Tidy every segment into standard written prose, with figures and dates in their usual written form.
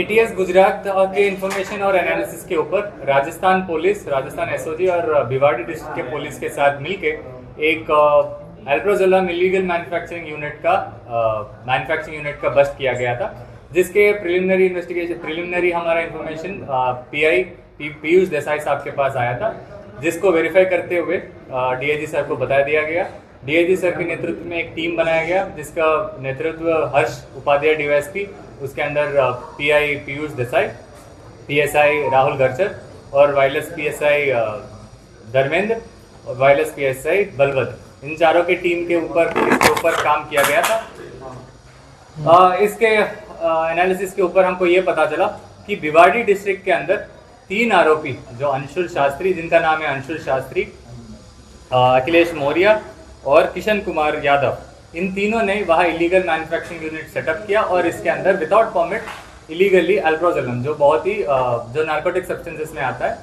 ATS Gujarat के information और analysis के ऊपर राजस्थान पुलिस, राजस्थान एसओजी और भिवाड़ी डिस्ट्रिक्ट के पुलिस के साथ मिलके एक अल्प्राजोलम इलीगल मैन्युफैक्चरिंग यूनिट का बस्ट किया गया था, जिसके प्रिलिमिनरी हमारा इंफॉर्मेशन पीआई पीयूष देसाई साहब के पास आया था, जिसको वेरीफाई करते हुए डीआईजी सर को बता दिया गया। डीआईजी सर के नेतृत्व में एक टीम बनाया गया, जिसका नेतृत्व हर्ष उपाध्याय डीवाईएसपी, उसके अंदर पीआई पीयूष देसाई, पीएसआई राहुल गरचर और वायरलेस पीएसआई धर्मेंद्र और वायरलेस पीएसआई बलवंत, इन चारों की टीम के ऊपर काम किया गया था। इसके एनालिसिस के ऊपर हमको ये पता चला कि भिवाड़ी डिस्ट्रिक्ट के अंदर 3 आरोपी, जो अंशुल शास्त्री, जिनका नाम है अंशुल शास्त्री, अखिलेश मौर्य और किशन कुमार यादव, इन तीनों ने वहाँ इलीगल मैन्युफैक्चरिंग यूनिट सेटअप किया और इसके अंदर विदाउट परमिट इलीगली अल्प्राजोलम, जो बहुत ही जो नार्कोटिक सब्सटेंसेस में आता है,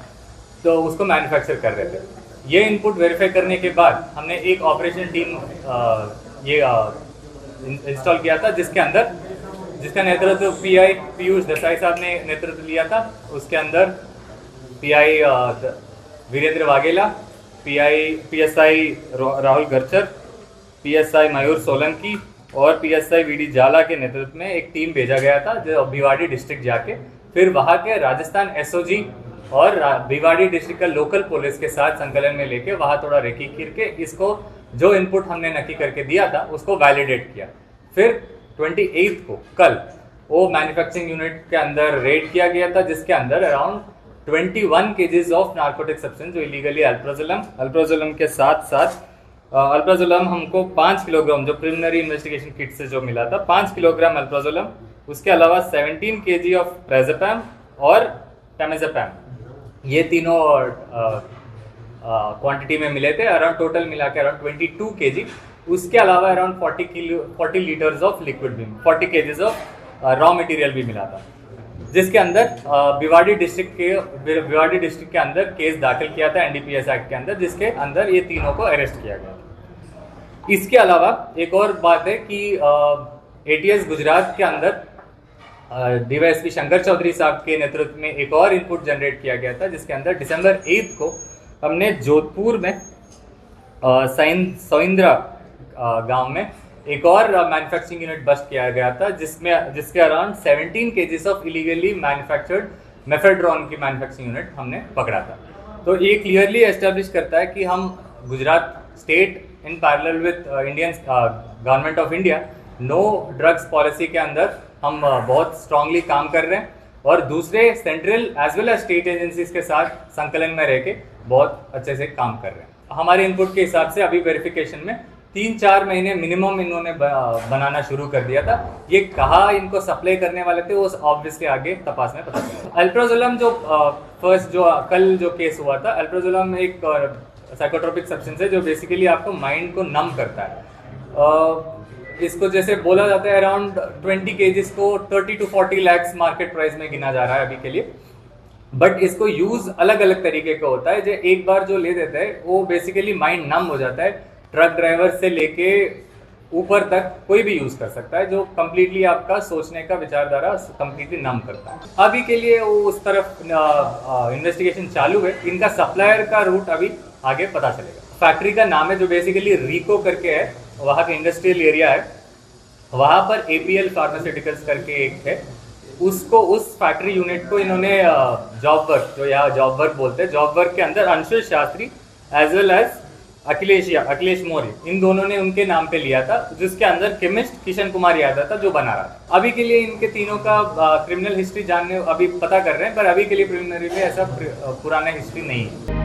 तो उसको मैन्युफैक्चर कर रहे थे। ये इनपुट वेरीफाई करने के बाद हमने एक ऑपरेशन टीम इंस्टॉल किया था, जिसका नेतृत्व पीआई पीयूष देसाई साहब ने नेतृत्व लिया था। उसके अंदर PI Virendra Vaghela, PSI Rahul Garchar, PSI Mayur Solanki और पीएसआई वीडी जाला के नेतृत्व में एक टीम भेजा गया था, जो भिवाड़ी डिस्ट्रिक्ट जाके फिर वहाँ के राजस्थान एसओजी और भिवाड़ी डिस्ट्रिक्ट का लोकल पुलिस के साथ संकलन में लेके वहाँ थोड़ा रेकी करके इसको जो इनपुट हमने नक्की करके दिया था उसको वैलिडेट किया। फिर 28 को कल वो मैन्युफैक्चरिंग यूनिट के अंदर रेड किया गया था, जिसके अंदर अराउंड 21 केजेस ऑफ नार्कोटिक सब्सटेंस, जो इलीगली अल्प्राजोलम के साथ अल्प्राजोलम हमको 5 किलोग्राम, जो प्रिलिमिनरी इन्वेस्टिगेशन किट से जो मिला था, 5 किलोग्राम अल्प्राजोलम, उसके अलावा 17 केजी ऑफ प्रेज़ेपैम और टामेज़ेपैम, ये तीनों क्वांटिटी में मिले थे। अराउंड टोटल मिला के अराउंड 22 केजी। उसके अलावा अराउंड 40 लीटर्स ऑफ लिक्विड भी, 40 केजीज ऑफ रॉ मटेरियल भी मिला था, जिसके अंदर भिवाड़ी डिस्ट्रिक्ट के अंदर केस दाखिल किया था एनडीपीएस एक्ट के अंदर, जिसके अंदर ये तीनों को अरेस्ट किया गया। इसके अलावा एक और बात है कि एटीएस गुजरात के अंदर डीवाईएसपी शंकर चौधरी साहब के नेतृत्व में एक और इनपुट जनरेट किया गया था, जिसके अंदर दिसंबर 8 को हमने जोधपुर में सोइंद्रा गांव में एक और मैन्युफैक्चरिंग यूनिट बस्ट किया गया था, जिसके around 17 KGs of illegally manufactured mephedrone की मैन्युफैक्चरिंग यूनिट हमने पकड़ा था। तो ये क्लियरली एस्टेब्लिश करता है कि हम Gujarat state in parallel with Indian government of India no drugs policy के अंदर हम बहुत स्ट्रांगली काम कर रहे हैं और दूसरे central as well as state agencies के साथ संकलन में रह के बहुत अच्छे से काम कर रहे हैं। हमारे इनपुट के हिसाब से अभी वेरिफिकेशन में 3-4 महीने मिनिमम इन्होंने बनाना शुरू कर दिया था। ये कहाँ इनको सप्लाई करने वाले थे वो ऑब्वियसली आगे तपास में पता चला। अल्प्राजोलम जो कल जो केस हुआ था, अल्प्राजोलम एक साइकोट्रोपिक सब्सटेंस है जो बेसिकली आपको माइंड को नम करता है। इसको जैसे बोला जाता है अराउंड 20 केजीज को 30 to 40 lakhs मार्केट प्राइस में गिना जा रहा है अभी के लिए, बट इसको यूज अलग अलग तरीके का होता है। जो एक बार जो ले देता है वो बेसिकली माइंड नम हो जाता है। ट्रक ड्राइवर से लेके ऊपर तक कोई भी यूज कर सकता है, जो कंप्लीटली आपका सोचने का विचारधारा कंप्लीटली नम करता है। अभी के लिए वो उस तरफ इन्वेस्टिगेशन चालू है। इनका सप्लायर का रूट अभी आगे पता चलेगा। फैक्ट्री का नाम है जो बेसिकली रिको करके है, वहाँ का इंडस्ट्रियल एरिया है। वहाँ पर APL फार्मास्यूटिकल्स करके एक है, उसको उस फैक्ट्री यूनिट को इन्होंने जॉब वर्क, जो यहाँ जॉब वर्क बोलते हैं, जॉब वर्क के अंदर Anshul Shastri as well as Akhilesh Maurya, इन दोनों ने उनके नाम पे लिया था, जिसके अंदर केमिस्ट किशन कुमार यादव था जो बना रहा था। अभी के लिए इनके तीनों का क्रिमिनल हिस्ट्री जानने अभी पता कर रहे हैं, पर अभी के लिए प्रिलिमिनरी में ऐसा पुराना हिस्ट्री नहीं है।